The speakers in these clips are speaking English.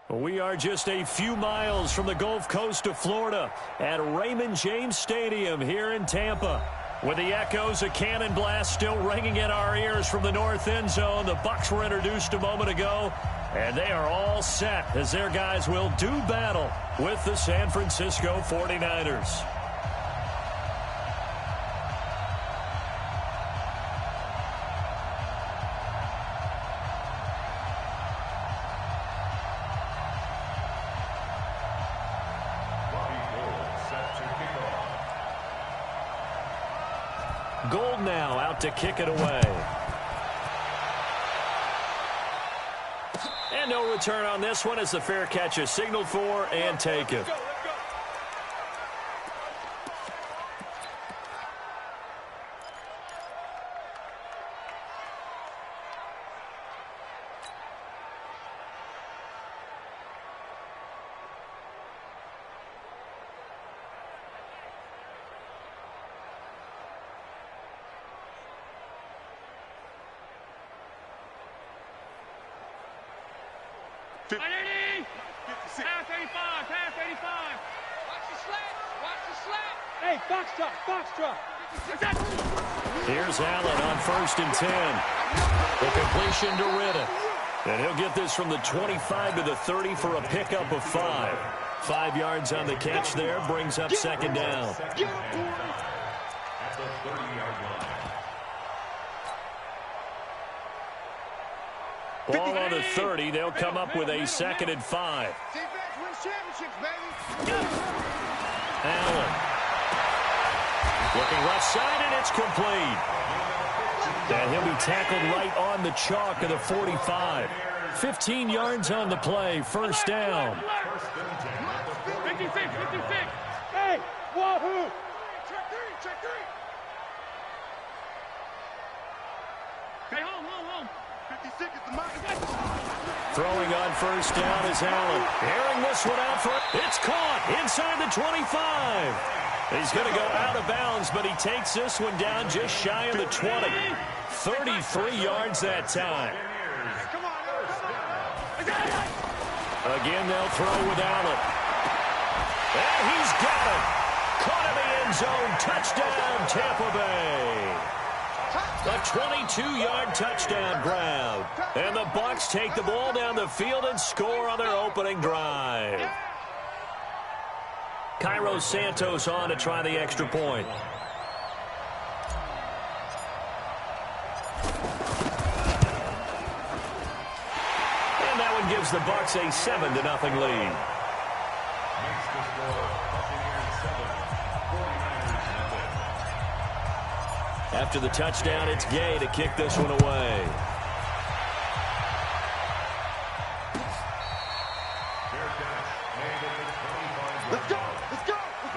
We are just a few miles from the Gulf Coast of Florida at Raymond James Stadium here in Tampa. With the echoes of cannon blast still ringing in our ears from the north end zone, the Bucs were introduced a moment ago, and they are all set as their guys will do battle with the San Francisco 49ers. Gold now out to kick it away. And no return on this one as the fair catch is signaled for and taken. Half 85, half 85. Watch the slant, watch the slant. Hey, box drop. Here's Allen on 1st and 10. The completion to Riddick. And he'll get this from the 25 to the 30 for a pickup of 5. 5 yards on the catch there, brings up 2nd down. At the 30-yard line. Ball on the 30. They'll come up with a 2nd and 5. Allen. Looking left side, and it's complete. And he'll be tackled right on the chalk of the 45. 15 yards on the play, 1st down. 56. Hey, wahoo! Check three. Okay, home. 56 is the mark. Throwing on 1st down is Allen. Airing this one out for it's caught inside the 25. He's going to go out of bounds, but he takes this one down just shy of the 20. 33 yards that time. Again, they'll throw with Allen. And he's got it. Caught in the end zone. Touchdown, Tampa Bay. A 22-yard touchdown grab. And the Bucs take the ball down the field and score on their opening drive. Cairo Santos on to try the extra point. And that one gives the Bucs a 7-0 lead. After the touchdown, it's Gay to kick this one away. Let's go!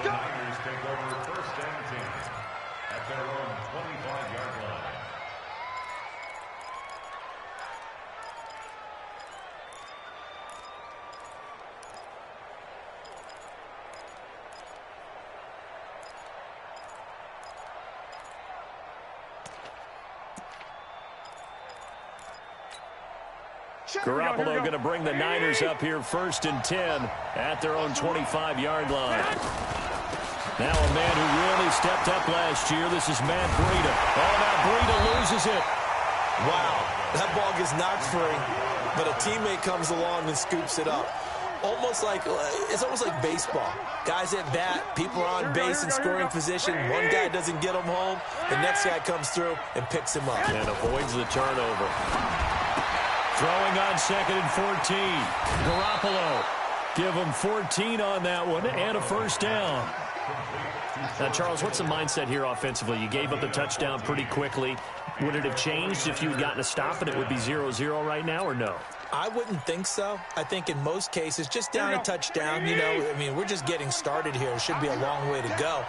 The Niners take over 1st and 10 at their own 25-yard line. Garoppolo going to bring the Niners up here 1st and 10 at their own 25-yard line. Now a man who really stepped up last year. This is Matt Breida. Oh, now Breida loses it. Wow, that ball gets knocked free, but a teammate comes along and scoops it up. It's almost like baseball. Guys at bat, people are on base in scoring position. One guy doesn't get him home. The next guy comes through and picks him up. And avoids the turnover. Throwing on 2nd and 14. Garoppolo. Give him 14 on that one and a 1st down. Now, Charles, what's the mindset here offensively? You gave up the touchdown pretty quickly. Would it have changed if you had gotten a stop and it would be 0-0 right now or no? I wouldn't think so. I think in most cases, just down a touchdown, we're just getting started here. It should be a long way to go.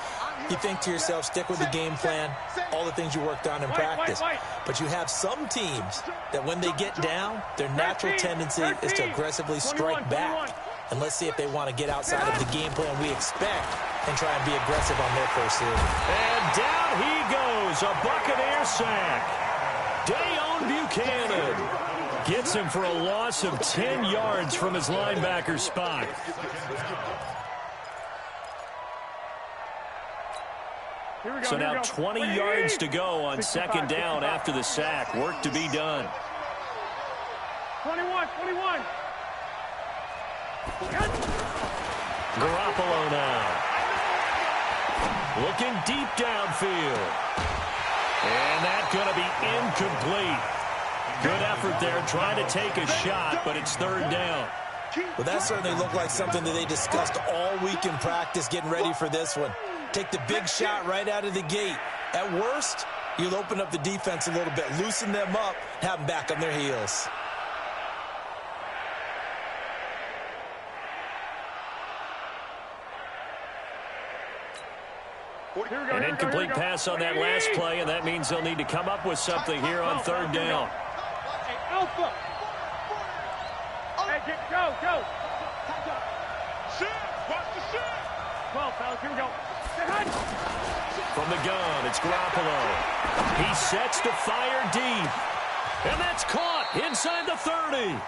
You think to yourself, stick with the game plan, all the things you worked on in practice. But you have some teams that when they get down, their natural tendency is to aggressively strike back. And let's see if they want to get outside of the game plan we expect and try and be aggressive on their first series. And down he goes, a Buccaneer sack. Dayon Buchanan gets him for a loss of 10 yards from his linebacker spot. So now 20 yards to go on second down after the sack. Work to be done. 21. Garoppolo now. Looking deep downfield. And that's going to be incomplete. Good effort there trying to take a shot, but it's third down. Well, that certainly looked like something that they discussed all week in practice getting ready for this one. Take the big shot right out of the gate. At worst, you'll open up the defense a little bit, loosen them up, have them back on their heels. An incomplete pass on that last play, and that means they'll need to come up with something here on third down. Hey, Alpha. Hey, go. Watch the shit. 12, fellas, here we go. From the gun, it's Garoppolo. He sets to fire deep. And that's caught inside the 30.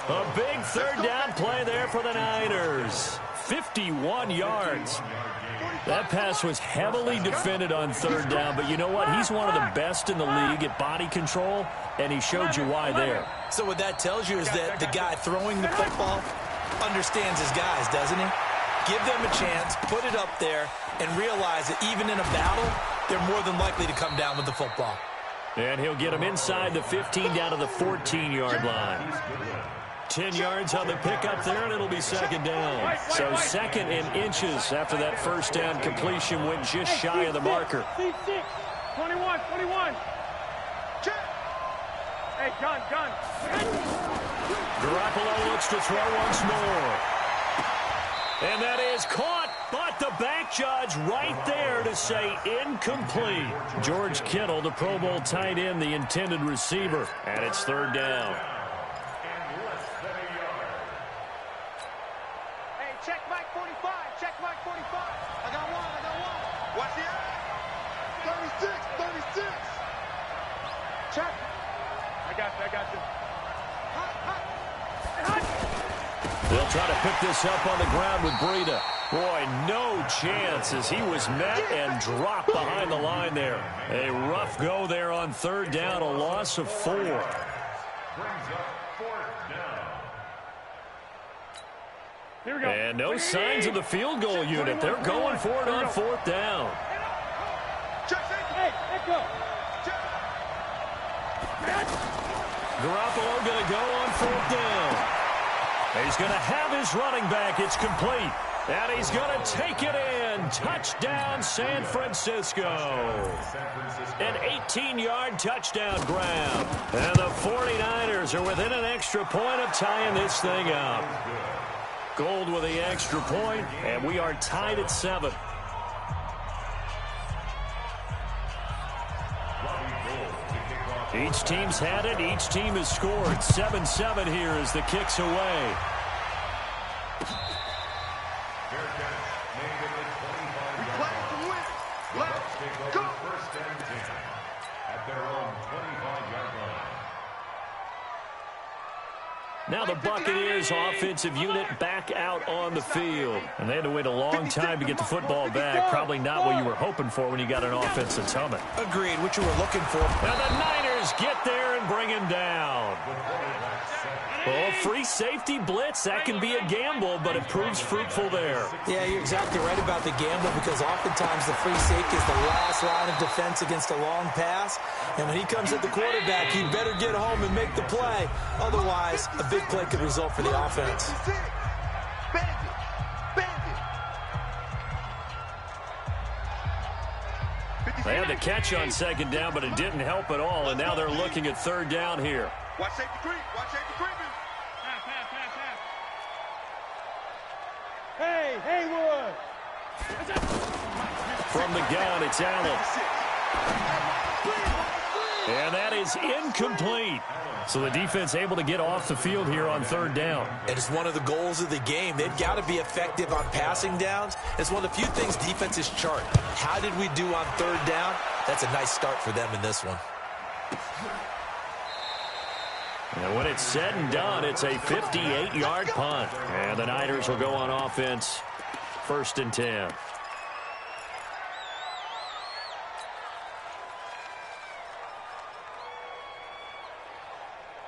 A big third down play there for the Niners. 51 yards. That pass was heavily defended on third down, but you know what? He's one of the best in the league at body control, and he showed you why there. So what that tells you is that the guy throwing the football understands his guys, doesn't he? Give them a chance, put it up there, and realize that even in a battle, they're more than likely to come down with the football. And he'll get him inside the 15 down to the 14-yard line. 10 yards on the pickup there, and it'll be second down. So second in inches after that first down completion went just shy of the marker. 21. Hey, gun. Garoppolo looks to throw once more. And that is caught, but the back judge right there to say incomplete. George Kittle, the Pro Bowl tight end, the intended receiver, and it's third down. Hey, check Mike 45. I got one. Watch the eye. 36. Check. I got you. They'll try to pick this up on the ground with Breida. Boy, no chance as he was met and dropped behind the line there. A rough go there on third down, a loss of 4. Brings up fourth down. Here we go. And no signs of the field goal unit. They're going for it on fourth down. Hey, let's go. Garoppolo going to go on fourth down. He's going to have his running back. It's complete. And he's going to take it in. Touchdown, San Francisco. An 18-yard touchdown grab. And the 49ers are within an extra point of tying this thing up. Gold with the extra point, and we are tied at 7. Each team's had it. Each team has scored. 7-7 here as the kick's away. Now the Buccaneers offensive unit back out on the field. And they had to wait a long time to get the football back. Probably not what you were hoping for when you got an offense that's humming. Agreed, what you were looking for. Now the Niners get there and bring him down. Oh, free safety blitz, that can be a gamble, but it proves fruitful there. Yeah, you're exactly right about the gamble because oftentimes the free safety is the last line of defense against a long pass. And when he comes at the quarterback, he better get home and make the play. Otherwise, a big play could result for the offense. They had the catch on second down, but it didn't help at all, and now they're looking at third down here. Watch safety creep. Hey, Haywood. From the gun, it's Allen. And that is incomplete. So the defense able to get off the field here on third down. And it's one of the goals of the game. They've got to be effective on passing downs. It's one of the few things defenses chart. How did we do on third down? That's a nice start for them in this one. And when it's said and done, it's a 58-yard punt. And the Niners will go on offense, 1st and 10.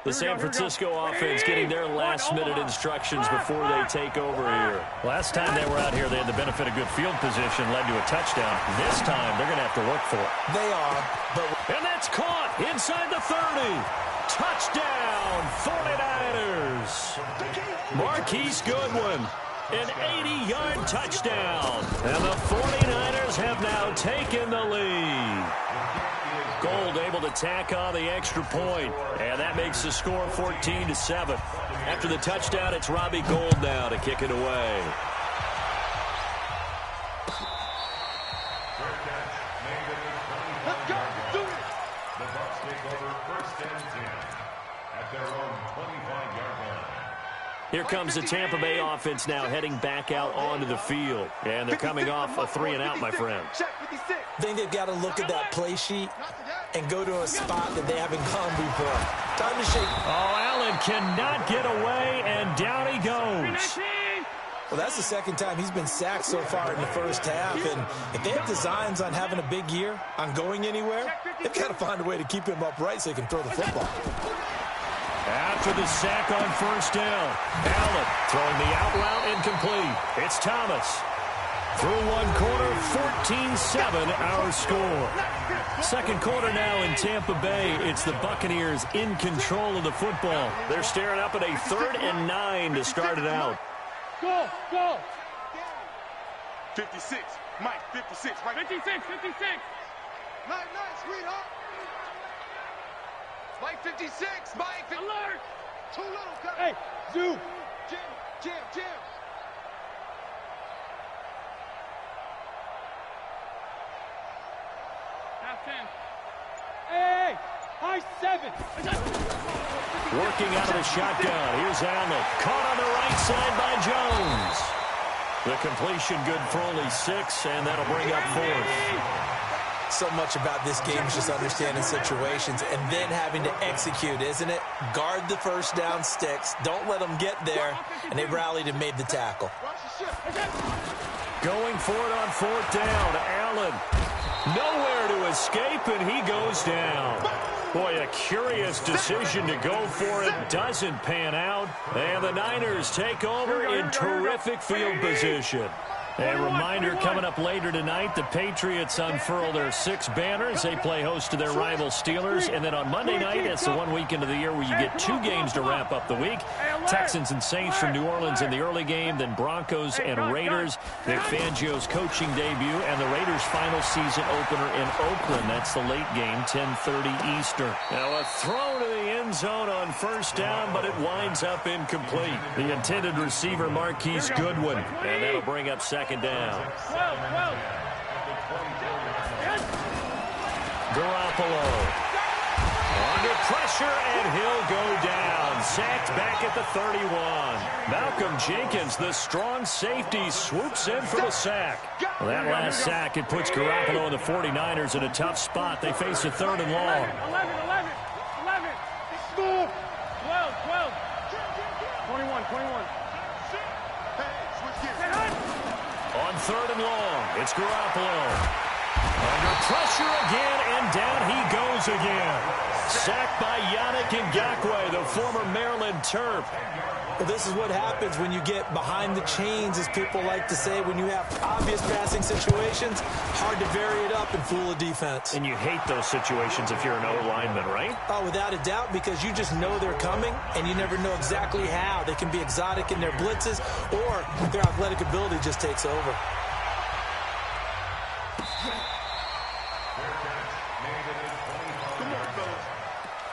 The San Francisco offense getting their last-minute instructions before they take over here. Last time they were out here, they had the benefit of good field position, led to a touchdown. This time, they're going to have to work for it. They are, but... And that's caught inside the 30. Touchdown, 49ers. Marquise Goodwin, an 80-yard touchdown. And the 49ers have now taken the lead. Gold able to tack on the extra point, and that makes the score 14-7. After the touchdown, it's Robbie Gould now to kick it away. Let's go. Do it. The Bucs take over 1st and 10 at their own 25-yard line. Here comes the Tampa Bay offense now heading back out onto the field. And they're coming off a 3-and-out, my friend. I think they've got to look at that play sheet and go to a spot that they haven't gone before. Time to shake. Oh, Allen cannot get away, and down he goes. Well, that's the second time he's been sacked so far in the first half. And if they have designs on having a big year, on going anywhere, they've got to find a way to keep him upright so he can throw the football. After the sack on 1st down, Allen throwing the out route incomplete. It's Thomas. Through one quarter, 14-7 our score. Second quarter now in Tampa Bay. It's the Buccaneers in control of the football. They're staring up at a 3rd and 9 to start it out. Go, go. 56, Mike, 56, right? 56, 56. Nice, sweetheart. Mike, 56, Mike. Alert. Too little, cut. Hey, zoom. Jim. Half 10. Hey, high 7. Working out of the shotgun. Here's Allen. Caught on the right side by Jones. The completion good for only 6, and that'll bring up 4th. So much about this game is just understanding situations and then having to execute, isn't it? Guard the first down sticks. Don't let them get there. And they rallied and made the tackle. Going for it on 4th down. Allen nowhere to escape, and he goes down. Boy, a curious decision to go for it. Doesn't pan out. And the Niners take over in terrific field position. A reminder coming up later tonight, the Patriots unfurl their 6 banners. They play host to their rival Steelers. And then on Monday night, it's the one weekend of the year where you get 2 games to wrap up the week. Texans and Saints from New Orleans in the early game, then Broncos and Raiders. Vic Fangio's coaching debut and the Raiders' final season opener in Oakland. That's the late game, 10:30 Eastern. Now a throw to the end zone on 1st down, but it winds up incomplete. The intended receiver, Marquise Goodwin, and that'll bring up 2nd down. 12. Garoppolo under pressure, and he'll go down. Sacked back at the 31. Malcolm Jenkins, the strong safety, swoops in for the sack. Well, that last sack, it puts Garoppolo and the 49ers in a tough spot. They face a 3rd and long. 11. Score. 12. 21. On 3rd and long, it's Garoppolo. Under pressure again, and down he goes again. Sacked by Yannick Ngakoue, the former Maryland Terp. Well, this is what happens when you get behind the chains, as people like to say. When you have obvious passing situations, hard to vary it up and fool a defense. And you hate those situations if you're an O-lineman, right? Oh, without a doubt, because you just know they're coming, and you never know exactly how. They can be exotic in their blitzes, or their athletic ability just takes over.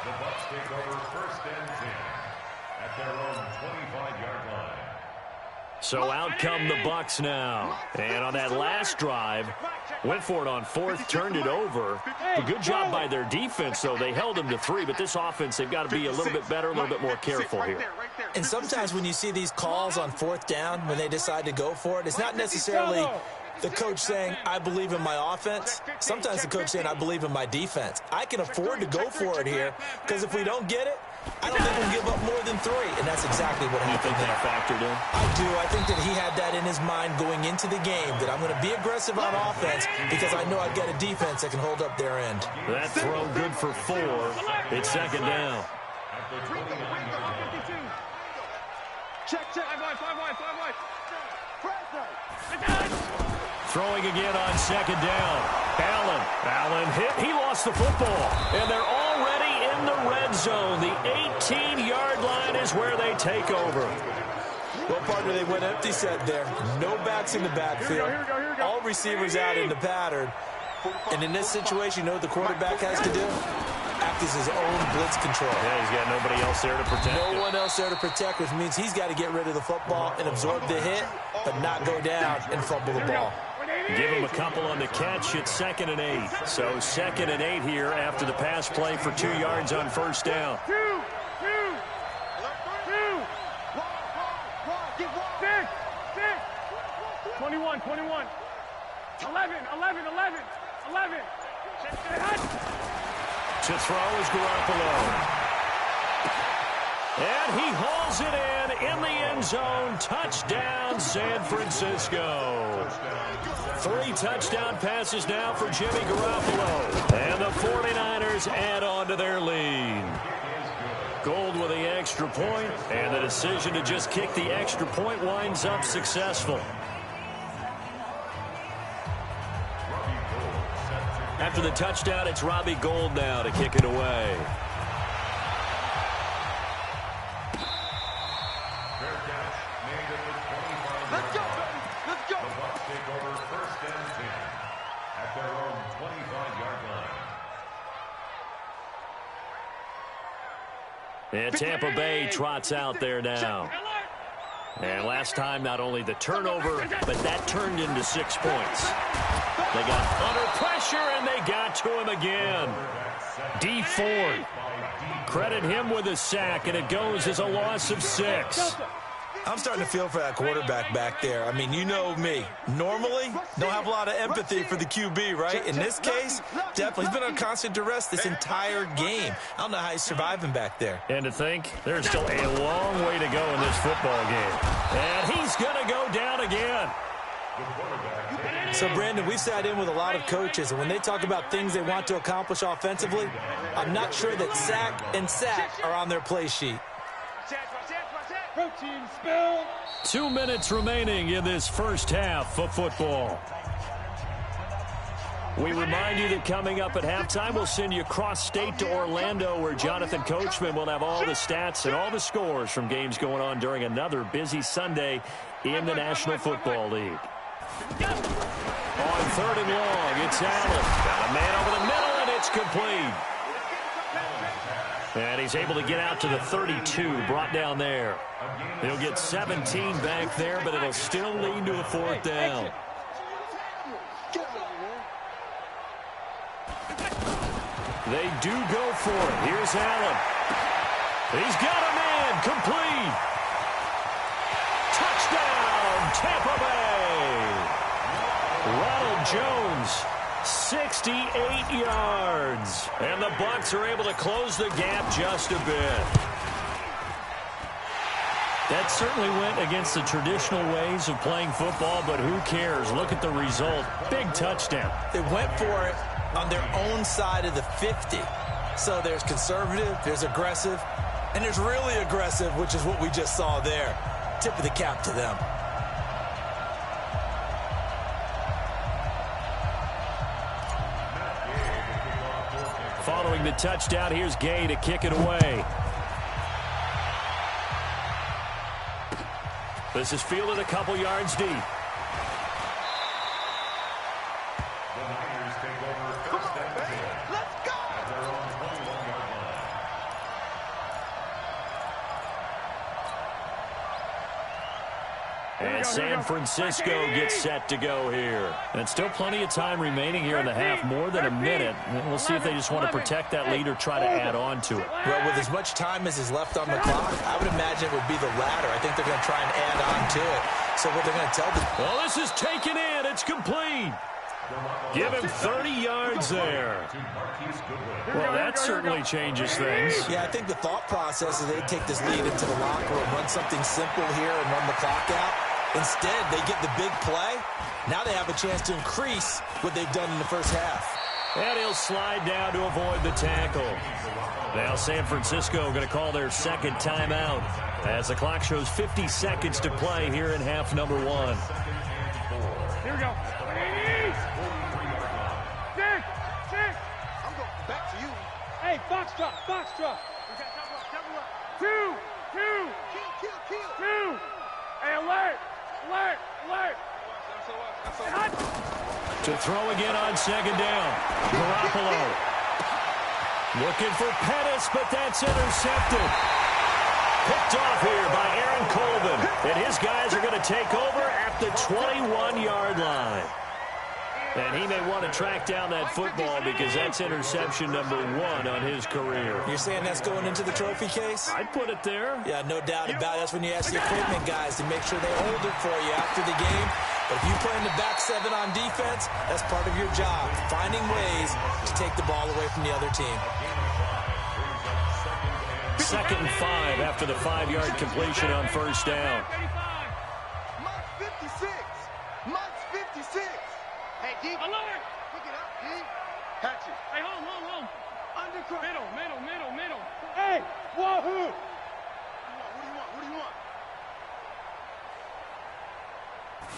The Bucs take over 1st and 10 at their own 25-yard line. So out come the Bucs now. And on that last drive, went for it on 4th, turned it over. A good job by their defense, though. They held them to 3, but this offense, they've got to be a little bit better, a little bit more careful here. And sometimes when you see these calls on 4th down, when they decide to go for it, it's not necessarily the coach saying, I believe in my offense. Sometimes the coach saying, I believe in my defense. I can afford to go for it here, because if we don't get it, I don't think we'll give up more than 3, and that's exactly what happened there. Factored in? I do. I think that he had that in his mind going into the game, that I'm going to be aggressive on offense because I know I've got a defense that can hold up their end. That throw good for 4. It's second down. Check. 5 wide. Throwing again on second down. Allen hit. He lost the football. And they're already in the red zone. The 18-yard line is where they take over. Well, partner, they went empty set there. No backs in the backfield. Here we go. All receivers out in the pattern. And in this situation, you know what the quarterback has to do? Act as his own blitz control. Yeah, he's got nobody else there to protect him. No one else there to protect, which means he's got to get rid of the football and absorb the hit, but not go down and fumble the ball. Give him a couple on the catch. It's 2nd and 8. So 2nd and 8 here after the pass play for 2 yards on first down. 2. 21. 11. To throw is Garoppolo. And he hauls it in the end zone. Touchdown, San Francisco. 3 touchdown passes now for Jimmy Garoppolo. And the 49ers add on to their lead. Gold with the extra point, and the decision to just kick the extra point winds up successful. After the touchdown, it's Robbie Gould now to kick it away. Let's go, baby. Let's go. The Bucs take over 1st and 10 at their own 25-yard line. And Tampa Bay trots out there now. And last time, not only the turnover, but that turned into 6 points. They got under pressure, and they got to him again. D. Ford. Credit him with a sack, and it goes as a loss of 6. I'm starting to feel for that quarterback back there. I mean, you know me. Normally, don't have a lot of empathy for the QB, right? In this case, definitely. He's been on constant duress this entire game. I don't know how he's surviving back there. And to think, there's still a long way to go in this football game. And he's going to go down again. So, Brandon, we've sat in with a lot of coaches, and when they talk about things they want to accomplish offensively, I'm not sure that sack and sack are on their play sheet. Protein spill. 2 minutes remaining in this first half of football. We remind you that coming up at halftime, we'll send you cross-state to Orlando, where Jonathan Coachman will have all the stats and all the scores from games going on during another busy Sunday in the National Football League. On 3rd and long, it's Allen. Got a man over the middle, and it's complete. And he's able to get out to the 32, brought down there. He'll get 17 back there, but it'll still lead to a 4th down. They do go for it. Here's Allen. He's got a man. Complete. Touchdown, Tampa Bay. Ronald Jones, 68 yards. And the Bucs are able to close the gap just a bit. That certainly went against the traditional ways of playing football, but who cares? Look at the result. Big touchdown. They went for it on their own side of the 50. So there's conservative, there's aggressive, and there's really aggressive, which is what we just saw there. Tip of the cap to them. Following the touchdown, here's Gay to kick it away. This is fielded a couple yards deep. The Niners take over 1st and 10 Let's go. at their own 21-yard line. And San Francisco gets set to go here. And still plenty of time remaining here in the half, more than a minute. We'll see if they just want to protect that lead or try to add on to it. Well, with as much time as is left on the clock, I would imagine it would be the latter. I think they're going to try and add on to it. So what they're going to tell them. Well, this is taken in. It's complete. Give him 30 yards there. Well, that certainly changes things. Yeah, I think the thought process is they take this lead into the locker room, run something simple here and run the clock out. Instead, they get the big play. Now they have a chance to increase what they've done in the first half. And he'll slide down to avoid the tackle. Now San Francisco going to call their second timeout as the clock shows 50 seconds to play here in half number 1. Here we go. Six. I'm going back to you. Hey, box drop. Double up. Two. Kill. Hey, alert. To throw again on second down. Garoppolo looking for Pettis, but that's intercepted. Picked off here by Aaron Colvin. And his guys are going to take over at the 21-yard line. And he may want to track down that football because that's interception number 1 on his career. You're saying that's going into the trophy case? I'd put it there. Yeah, no doubt about it. That's when you ask the equipment guys to make sure they hold it for you after the game. But if you play in the back 7 on defense, that's part of your job, finding ways to take the ball away from the other team. 2nd and 5 after the 5-yard completion on first down. Mike's 56. Hey, D. Alert. Pick it up, D. Hatchet. Hey, home. Undercut. Middle. Hey, wahoo. What do you want?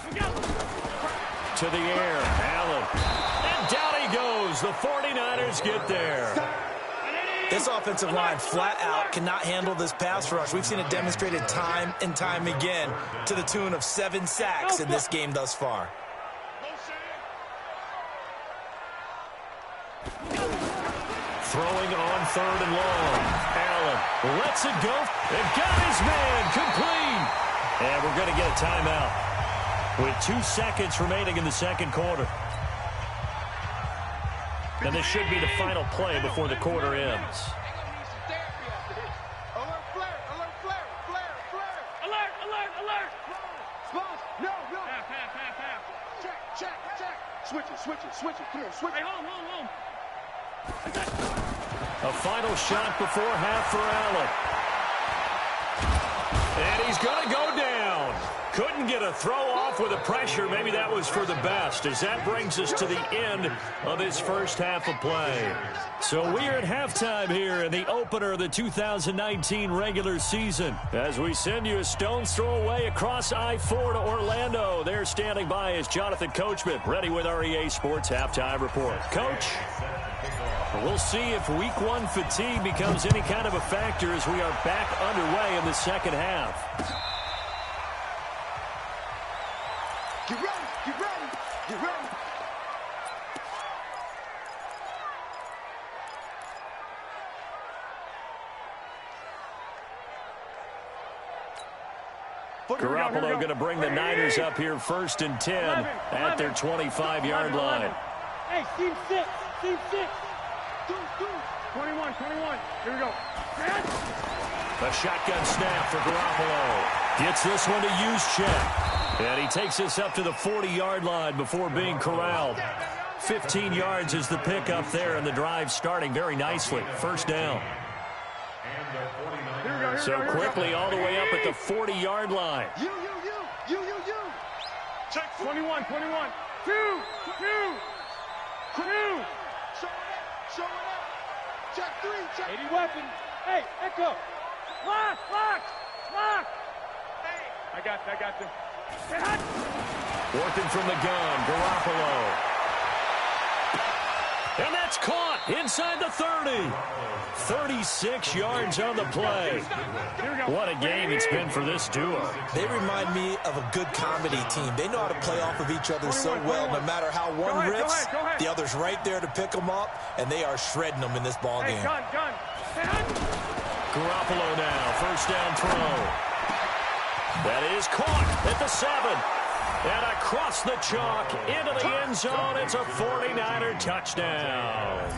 We got To the air, Allen. And down he goes. The 49ers get there. This offensive line flat out cannot handle this pass rush. We've seen it demonstrated time and time again to the tune of 7 sacks in this game thus far. Throwing on 3rd and long. Allen lets it go. And got his man complete. And we're going to get a timeout with 2 seconds remaining in the second quarter. And this should be the final play before the quarter ends. Alert. No. Half. Check. Switch it. Come on, switch Hey, it. home. A final shot before half for Allen. And he's going to go down. Couldn't get a throw off with the pressure. Maybe that was for the best, as that brings us to the end of this first half of play. So we are at halftime here in the opener of the 2019 regular season. As we send you a stone's throw away across I-4 to Orlando. There standing by is Jonathan Coachman, ready with our EA Sports Halftime Report. Coach, we'll see if Week 1 fatigue becomes any kind of a factor as we are back underway in the second half. Get ready. Garoppolo going to bring the Niners up here 1st and 10 at their 25-yard line. Hey, team 6. 21. Here we go. A shotgun snap for Garoppolo. Gets this one to Juszczyk. And he takes this up to the 40-yard line before being corralled. 15 yards is the pickup there, and the drive starting very nicely. First down. So quickly all the way up at the 40-yard line. You. Check 21. 2. Show it up. Check 3. 80 weapon. Hey, Echo. Lock. Hey. I got this. Working from the gun, Garoppolo. And that's caught inside the 30. 36 yards on the play. What a game it's been for this duo. They remind me of a good comedy team. They know how to play off of each other so well. No matter how one rips, the other's right there to pick them up, and they are shredding them in this ball game. Gun. Garoppolo now, first down throw. That is caught at the 7. And across the chalk into the end zone. It's a 49er touchdown.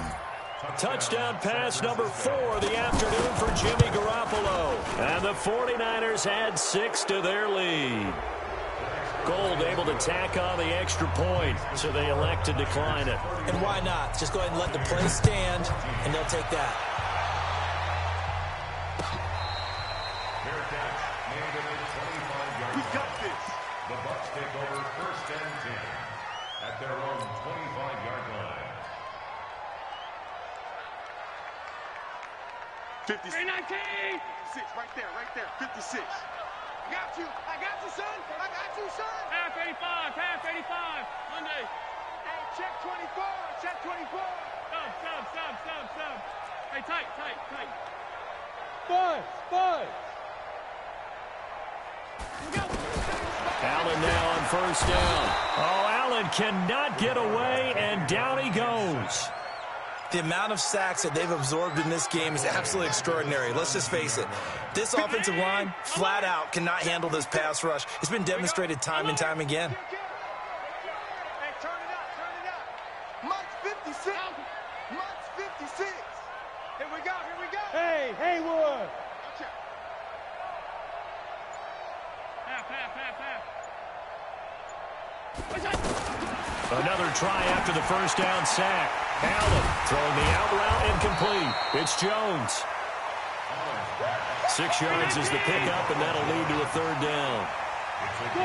Touchdown pass number 4 of the afternoon for Jimmy Garoppolo. And the 49ers add 6 to their lead. Gold able to tack on the extra point, so they elect to decline it. And why not? Just go ahead and let the play stand, and they'll take that. We got this. The Bucks take over 1st and 10 at their own 25-yard line. 56. 56, right there, 56. I got you, son. I got you, son. Half 85. Monday. Hey, check 24, check 24. Sub. Hey, tight. Buzz. Allen now on 1st down. Oh, Allen cannot get away, and down he goes. The amount of sacks that they've absorbed in this game is absolutely extraordinary. Let's just face it. This offensive line, flat out, cannot handle this pass rush. It's been demonstrated time and time again. Hey, turn it up. Mike's 56. Here we go. Hey, Haywood. Half. Another try after the 1st down sack. Allen throwing the out route incomplete. It's Jones. 6 yards is the pickup, and that'll lead to a 3rd down.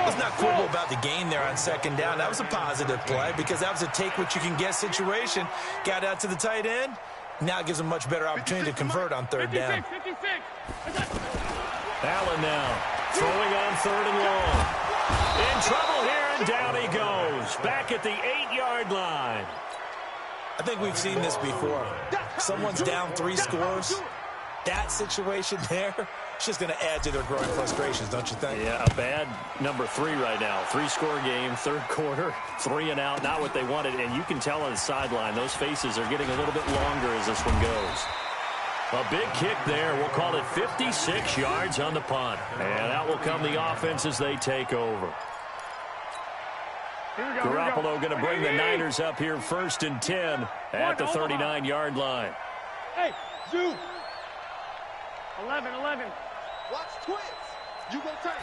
Let's not quibble about the gain there on 2nd down. That was a positive play because that was a take-what-you-can-get situation. Got out to the tight end. Now it gives them a much better opportunity to convert on 3rd down. 56. Allen now throwing on 3rd and long. In trouble here, and down he goes. Back at the 8-yard line. I think we've seen this before. Someone's down 3 scores. That situation there, it's just going to add to their growing frustrations, don't you think? Yeah, a bad number 3 right now. 3-score game, 3rd quarter, 3 and out, not what they wanted. And you can tell on the sideline, those faces are getting a little bit longer as this one goes. A big kick there. We'll call it 56 yards on the punt. And out will come the offense as they take over. Garoppolo going to bring the Niners up here 1st and 10 at the 39-yard line. Hey, Zoo. 11. Watch twins. You go take.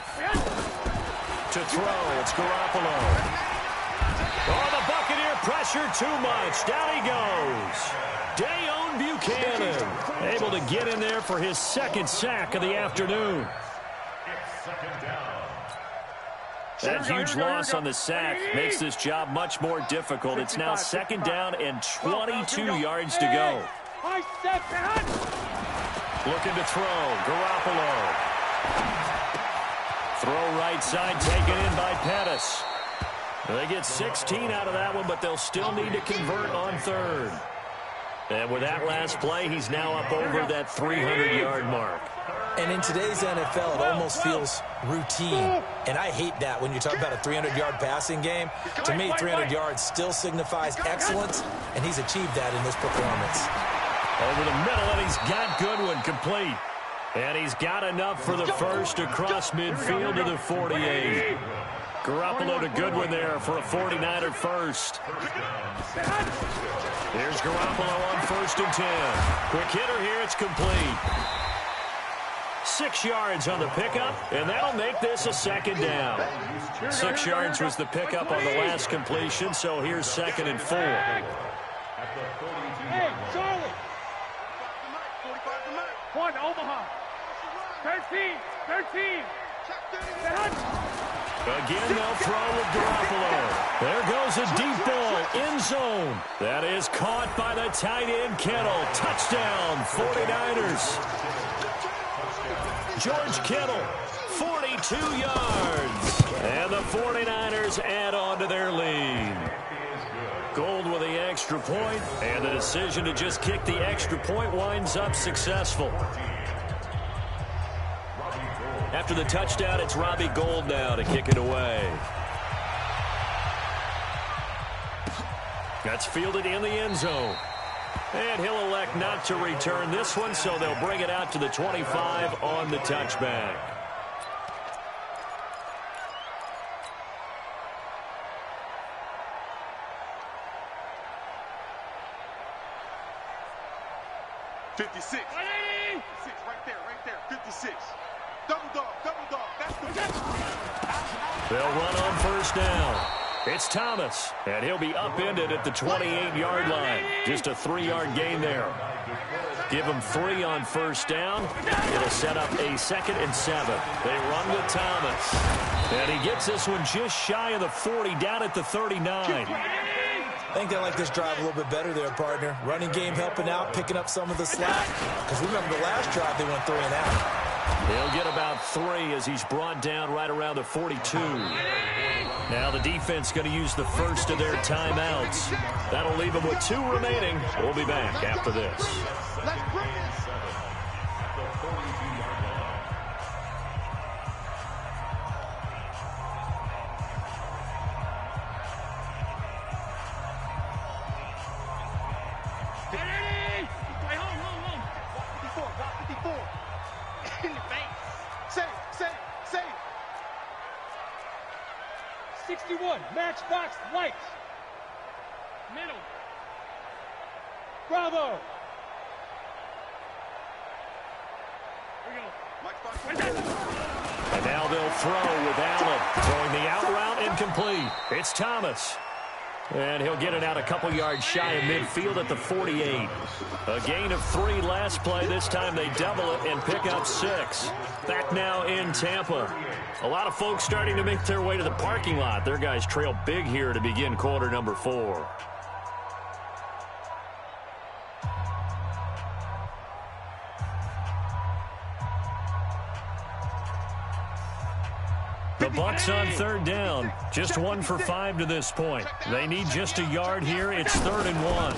To throw, it's Garoppolo. Oh, the Buccaneer pressure too much. Down he goes. Dayon Buchanan able to get in there for his 2nd sack of the afternoon. It's 2nd down. That huge loss on the sack makes this job much more difficult. It's now 2nd down and 22 yards to go. Looking to throw. Garoppolo. Throw right side taken in by Pettis. They get 16 out of that one, but they'll still need to convert on 3rd. And with that last play, he's now up over that 300-yard mark. And in today's NFL, it almost feels routine. And I hate that when you talk about a 300-yard passing game. To me, 300 yards still signifies excellence, and he's achieved that in this performance. Over the middle, and he's got Goodwin complete. And he's got enough for the first across midfield to the 48. Garoppolo to Goodwin there for a 49er first. Here's Garoppolo on 1st and 10. Quick hitter here, it's complete. 6 yards on the pickup, and that'll make this a 2nd down. 6 yards was the pickup on the last completion, so here's 2nd and 4. Hey, Charlie. 1, Omaha. 13. Again, they'll throw with Garoppolo. There goes a deep ball, end zone. That is caught by the tight end, Kittle. Touchdown, 49ers. George Kittle, 42 yards. And the 49ers add on to their lead. Gold with the extra point, and the decision to just kick the extra point winds up successful. After the touchdown, it's Robbie Gould now to kick it away. That's fielded in the end zone. And he'll elect not to return this one, so they'll bring it out to the 25 on the touchback. $56. Right there. 56. Double dog. That's the They'll run on first down. It's Thomas, and he'll be upended at the 28-yard line. Just a 3-yard gain there. Give him 3 on first down. It'll set up a 2nd and 7. They run with Thomas. And he gets this one just shy of the 40, down at the 39. I think they like this drive a little bit better there, partner. Running game helping out, picking up some of the slack. Because remember the last drive, they went 3 and out. He'll get about 3 as he's brought down right around the 42. Now the defense going to use the first of their timeouts. That'll leave them with 2 remaining. We'll be back after this. Let's bring it. Matchbox lights. Middle. Bravo. Here we go. And now they'll throw with Allen. Throwing the out route incomplete. It's Thomas. And he'll get it out a couple yards shy of midfield at the 48. A gain of 3 last play. This time they double it and pick up 6. Back now in Tampa. A lot of folks starting to make their way to the parking lot. Their guys trail big here to begin quarter number 4. The Bucs on 3rd down. Just 1 for 5 to this point. They need just a yard here. It's 3rd and 1.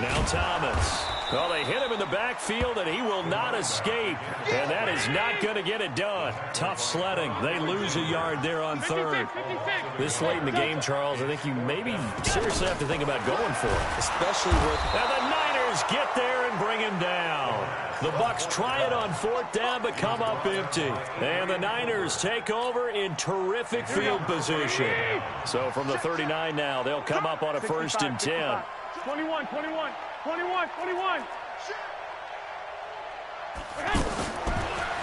Now Thomas. Well, they hit him in the backfield, and he will not escape. And that is not going to get it done. Tough sledding. They lose a yard there on 3rd. This late in the game, Charles, I think you maybe seriously have to think about going for it. Especially with... And the Niners get there and bring him down. The Bucs try it on 4th down, but come up empty. And the Niners take over in terrific field position. So from the 39 now, they'll come up on a 1st and 10. 21, 21. 21, 21.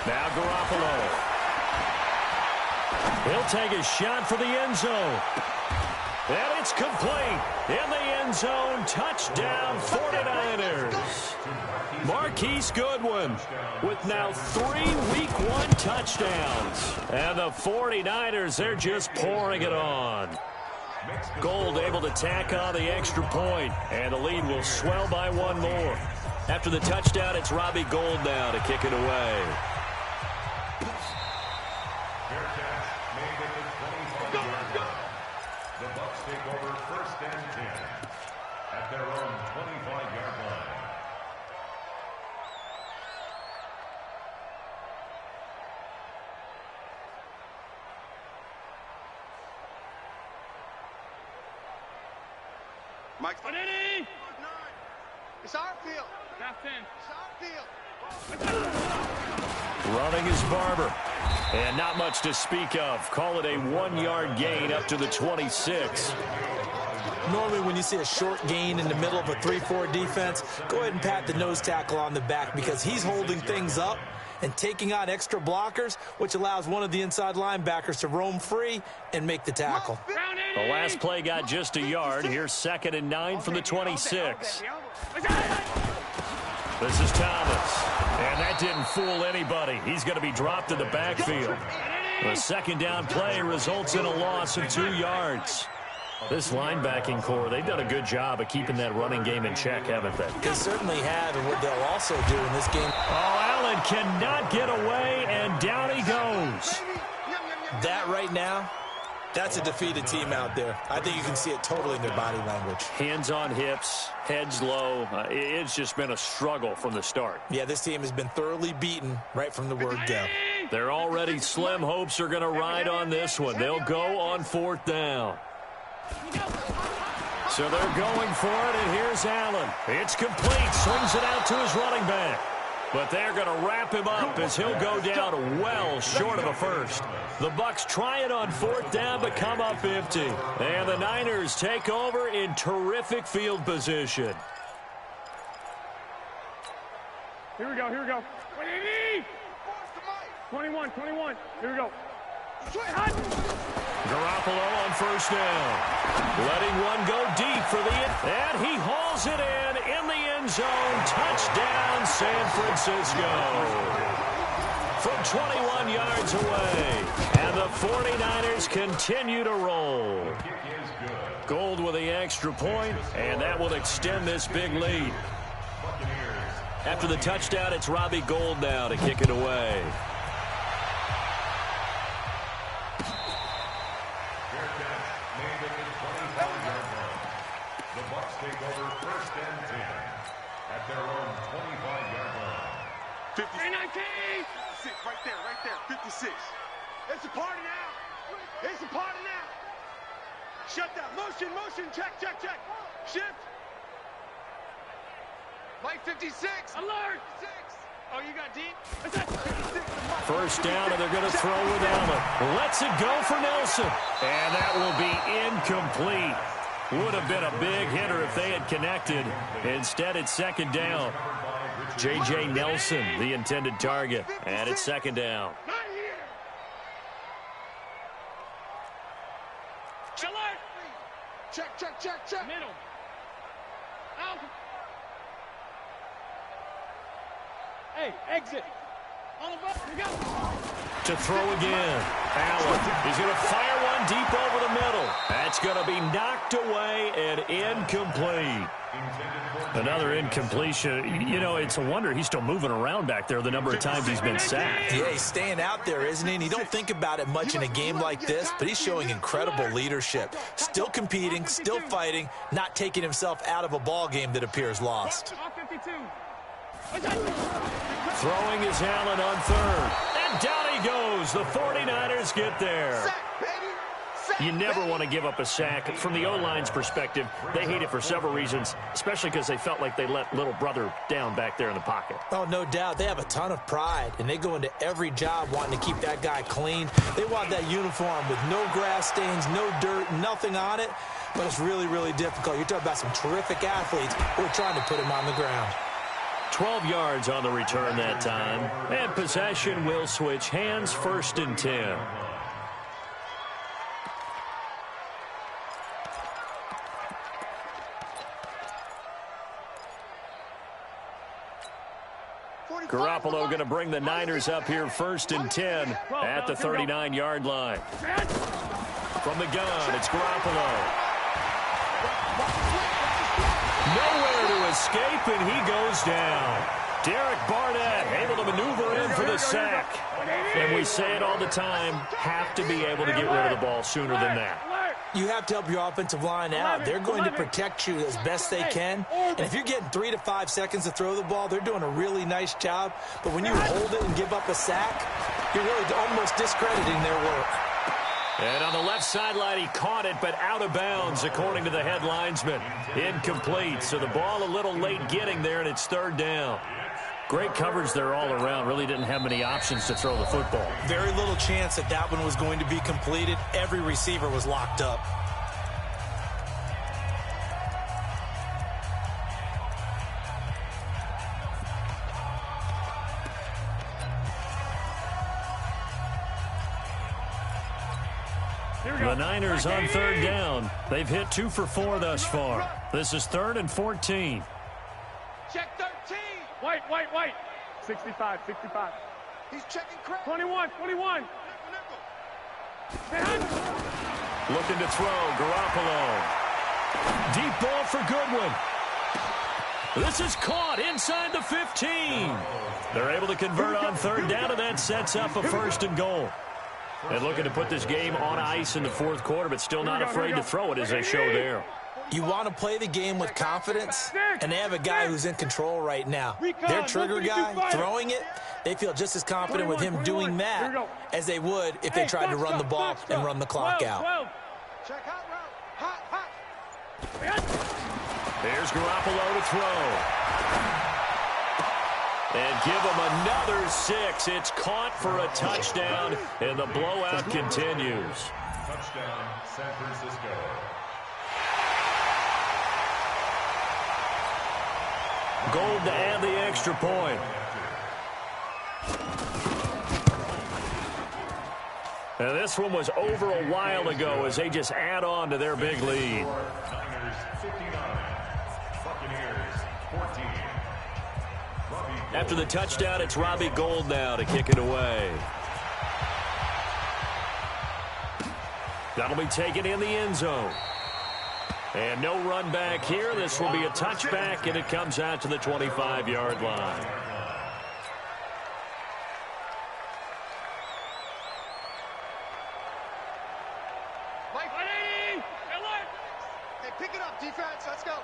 Now Garoppolo. He'll take a shot for the end zone. And it's complete. In the end zone, touchdown 49ers. Marquise Goodwin with now 3 Week 1 touchdowns. And the 49ers, they're just pouring it on. Gold able to tack on the extra point, and the lead will swell by 1 more. After the touchdown, it's Robbie Gould now to kick it away. The Bucs take over 1st and 10 at their own 25-yard line. Mike. It's our field. Captain. It's our field. Running is Barber. And not much to speak of. Call it a 1-yard gain up to the 26. Normally when you see a short gain in the middle of a 3-4 defense, go ahead and pat the nose tackle on the back because he's holding things up and taking on extra blockers, which allows one of the inside linebackers to roam free and make the tackle. The last play got just a yard. Here's 2nd and 9 from the 26. This is Thomas. And that didn't fool anybody. He's going to be dropped in the backfield. The 2nd down play results in a loss of 2 yards. This linebacking core, they've done a good job of keeping that running game in check, haven't they? They certainly have, and what they'll also do in this game. Oh, Allen cannot get away, and down he goes. That right now, that's a defeated team out there. I think you can see it totally in their body language. Hands on hips, heads low. It's just been a struggle from the start. Yeah, this team has been thoroughly beaten right from the word go. Their already slim hopes are going to ride on this one. They'll go on 4th down. So they're going for it, and here's Allen. It's complete. Swings it out to his running back. But they're going to wrap him up as he'll go down well short of a first. The Bucs try it on 4th down, but come up empty. And the Niners take over in terrific field position. Here we go, here we go. 21, 21. Here we go. Garoppolo on first down. Letting one go deep for the and he hauls it in the end zone. Touchdown, San Francisco. From 21 yards away. And the 49ers continue to roll. Gold with the extra point, and that will extend this big lead. After the touchdown, it's Robbie Gould now to kick it away. The Bucs take over first and 10 at their own 25-yard line. 56. Right there. 56. It's a party now. It's a party now. Shut down. Motion. Check. Shift. Mike 56. Alert. 6. Oh, you got deep? First down, and they're going to throw with Allen. Lets it go for Nelson. And that will be incomplete. Would have been a big hitter if they had connected. Instead, it's second down. J.J. Nelson, the intended target. And it's second down. Not here. Alert. Check. Middle. Out. Hey, exit. On the bus. We go. To throw again. Allen. He's going to fire one deep over the middle. That's going to be knocked away and incomplete. Another incompletion. You know, it's a wonder he's still moving around back there the number of times he's been sacked. Yeah, he's staying out there, isn't he? And you don't think about it much in a game like this, but he's showing incredible leadership. Still competing, still fighting, not taking himself out of a ball game that appears lost. Throwing is Allen on third. And down he goes. The 49ers get there. You never want to give up a sack. From the O-line's perspective, they hate it for several reasons, especially because they felt like they let little brother down back there in the pocket. Oh, no doubt. They have a ton of pride, and they go into every job wanting to keep that guy clean. They want that uniform with no grass stains, no dirt, nothing on it, but it's really, really difficult. You're talking about some terrific athletes who are trying to put him on the ground. 12 yards on the return that time, and possession will switch hands, first and 10. Garoppolo going to bring the Niners up here first and 10 at the 39-yard line. From the gun, it's Garoppolo. Nowhere to escape, and he goes down. Derek Barnett able to maneuver in for the sack. And we say it all the time, have to be able to get rid of the ball sooner than that. You have to help your offensive line out. They're going to protect you as best they can. And if you're getting 3 to 5 seconds to throw the ball, they're doing a really nice job. But when you hold it and give up a sack, you're really almost discrediting their work. And on the left sideline, he caught it, but out of bounds, according to the head linesman. Incomplete, so the ball a little late getting there, and it's third down. Great coverage there all around. Really didn't have many options to throw the football. Very little chance that that one was going to be completed. Every receiver was locked up. The Niners on third down. They've hit 2 for 4 thus far. This is 3rd and 14. Check 13. White. 65. He's checking crack. 21. Looking to throw, Garoppolo. Deep ball for Goodwin. This is caught inside the 15. They're able to convert on third down, and that sets up a first and goal. And looking to put this game on ice in the fourth quarter, but still not afraid to throw it as they show there. You want to play the game with confidence, and they have a guy who's in control right now. Their trigger guy, throwing it, they feel just as confident with him doing that as they would if they tried to run the ball and run the clock out. Check hot route. Hot. There's Garoppolo to throw. And give him another 6. It's caught for a touchdown, and the blowout continues. Touchdown, San Francisco. Gold to add the extra point. Now, this one was over a while ago as they just add on to their big lead. Niners 59, Buccaneers 14. After the touchdown, it's Robbie Gould now to kick it away. That'll be taken in the end zone. And no run back here. This will be a touchback, and it comes out to the 25-yard line. Hey, pick it up, defense. Let's go.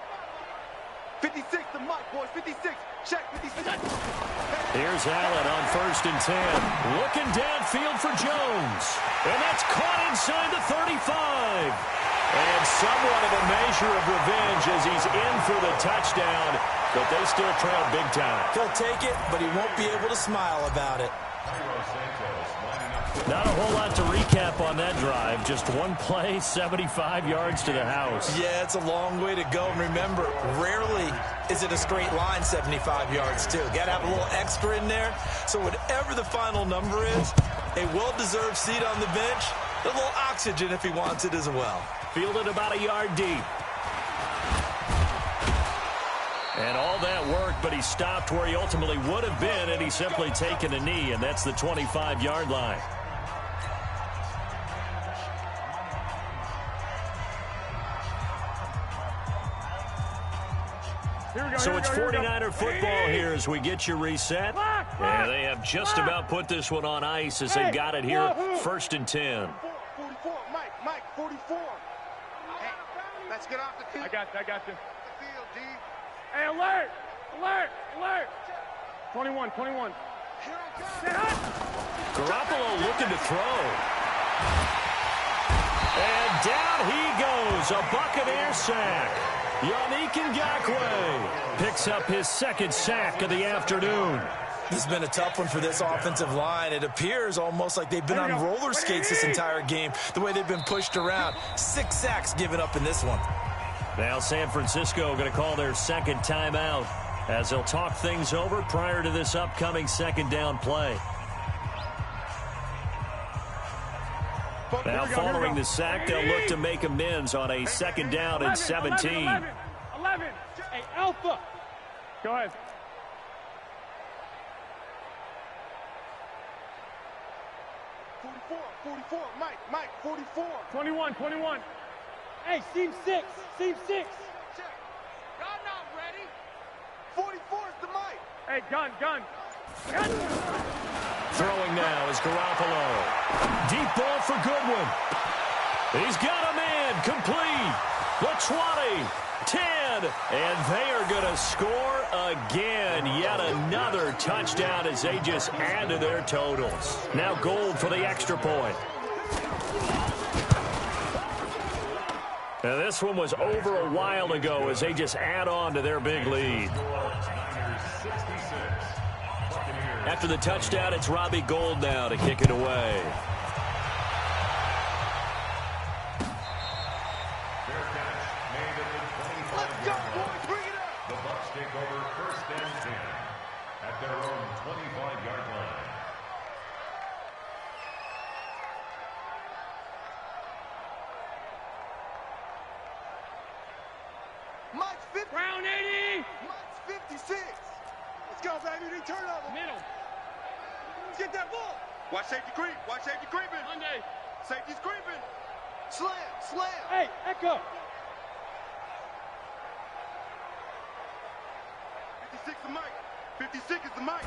56, the mic, boys. 56. Check, 56. Here's Allen on 1st and 10. Looking downfield for Jones. And that's caught inside the 35. And somewhat of a measure of revenge as he's in for the touchdown. But they still trail big time. He'll take it, but he won't be able to smile about it. Not a whole lot to recap on that drive. Just one play, 75 yards to the house. Yeah, it's a long way to go. And remember, rarely is it a straight line 75 yards, too. Got to have a little extra in there. So whatever the final number is, a well-deserved seat on the bench, a little oxygen if he wants it as well. Fielded about a yard deep. And all that work, but he stopped where he ultimately would have been, and he's simply taken a knee, and that's the 25-yard line. So it's 49er football here as we get you reset. And they have just about put this one on ice as they got it here, 1st and 10. 44, Mike, 44. Hey, let's get off the field. I got you. The field, D. Hey, alert! 21. Here I Garoppolo looking to throw. And down he goes, a Buccaneer sack. Yannick Ngakoue picks up his 2nd sack of the afternoon. This has been a tough one for this offensive line. It appears almost like they've been on roller skates this entire game, the way they've been pushed around. 6 sacks given up in this one. Now San Francisco going to call their 2nd timeout as they'll talk things over prior to this upcoming 2nd down play. Now following the sack, they'll look to make amends on a 2nd down and 17. 11. Hey, Alpha. Go ahead. got 44, Mike, 44. 21. Hey, seam 6. Check. Y'all not ready. 44 is the mic. Hey, gun. Throwing now is Garoppolo. Deep ball for Goodwin. He's got a man complete. The 20, 10, and they are going to score again. Yet another touchdown as they just add to their totals. Now Gould for the extra point. Now this one was over a while ago as they just add on to their big lead. After the touchdown, it's Robbie Gould now to kick it away. Let's go, boys, bring it up. The Bucs take over 1st and 10 at their own 25-yard line. Mike's 50. Brown 80. Mike's 56. Let's go, baby. They turn over. Middle. Let's get that ball. Watch safety creep. Monday. Safety's creeping. Slam. Hey, Echo. 56 the mic. 56 is the mic.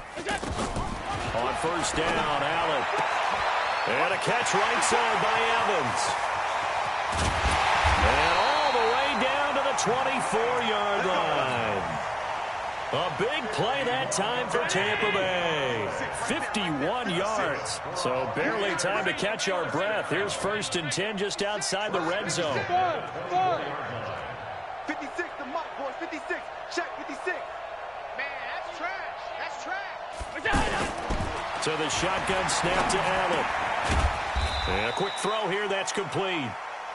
On 1st down, Allen. And a catch right side by Evans. And all the way down to the 24-yard line. A big play that time for Tampa Bay. 51 yards. So barely time to catch our breath. Here's 1st and 10 just outside the red zone. 56 the mic, boys. 56. Check 56. Man, that's trash. So the shotgun snap to Allen. And a quick throw here, that's complete.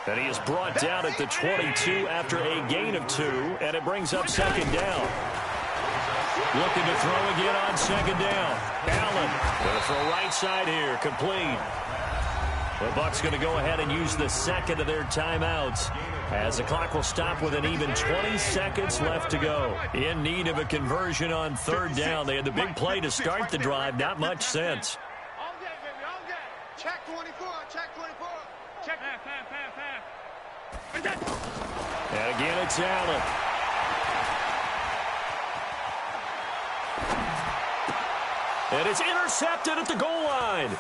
And he is brought down at the 22 after a gain of 2, and it brings up 2nd down. Looking to throw again on 2nd down. Allen going to throw right side here, complete. The Bucs going to go ahead and use the second of their timeouts as the clock will stop with an even 20 seconds left to go. In need of a conversion on third down. They had the big play to start the drive. Not much sense. All day, baby, all day. Check 24, check 24. Check. Pass. And again, it's Allen. And it's intercepted at the goal line.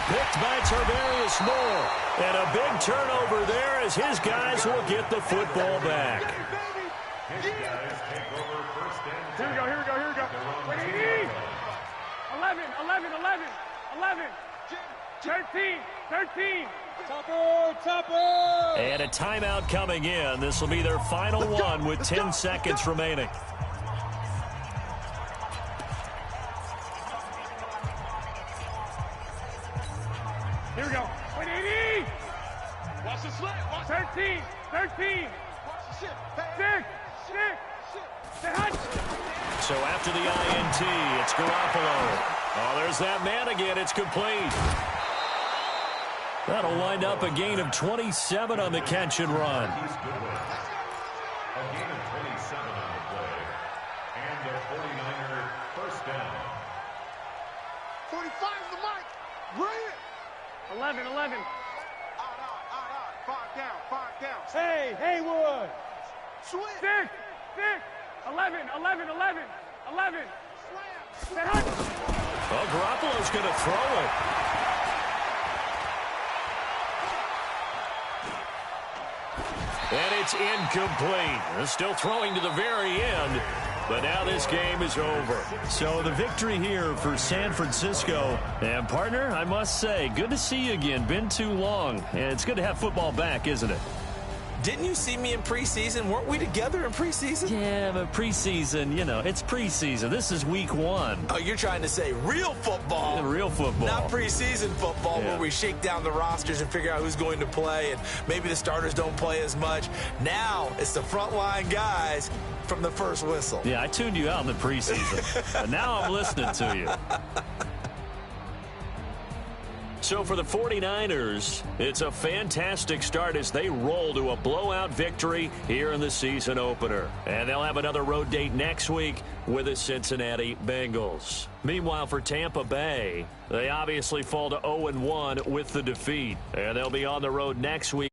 Picked by Tarvarius Moore. And a big turnover there as his guys will get the football back. His guys take over first and 10. Here we go. 11. 13. Topper. And a timeout coming in. This will be their final one with 10 seconds remaining. Here we go. 180. Watch the slant. Watch 13. Watch the shit. Six. So after the INT, it's Garoppolo. Oh, there's that man again. It's complete. That'll wind up a gain of 27 on the catch and run. A gain of 27 on the play. And a 49er first down. 45 is the mic. Bring it. 11. Out. 5 down. Hey, Haywood. Swing. 6. 11. 11. Slam. Well, Garoppolo's going to throw it. And it's incomplete. They're still throwing to the very end. But now this game is over. So the victory here for San Francisco. And, partner, I must say, good to see you again. Been too long. And it's good to have football back, isn't it? Didn't you see me in preseason? Weren't we together in preseason? Yeah, but preseason, it's preseason. This is week 1. Oh, you're trying to say real football. Yeah, real football. Not preseason football Yeah. where we shake down the rosters and figure out who's going to play, and maybe the starters don't play as much. Now it's the frontline guys from the first whistle. Yeah, I tuned you out in the preseason. And now I'm listening to you. So for the 49ers, it's a fantastic start as they roll to a blowout victory here in the season opener. And they'll have another road date next week with the Cincinnati Bengals. Meanwhile, for Tampa Bay, they obviously fall to 0-1 with the defeat. And they'll be on the road next week.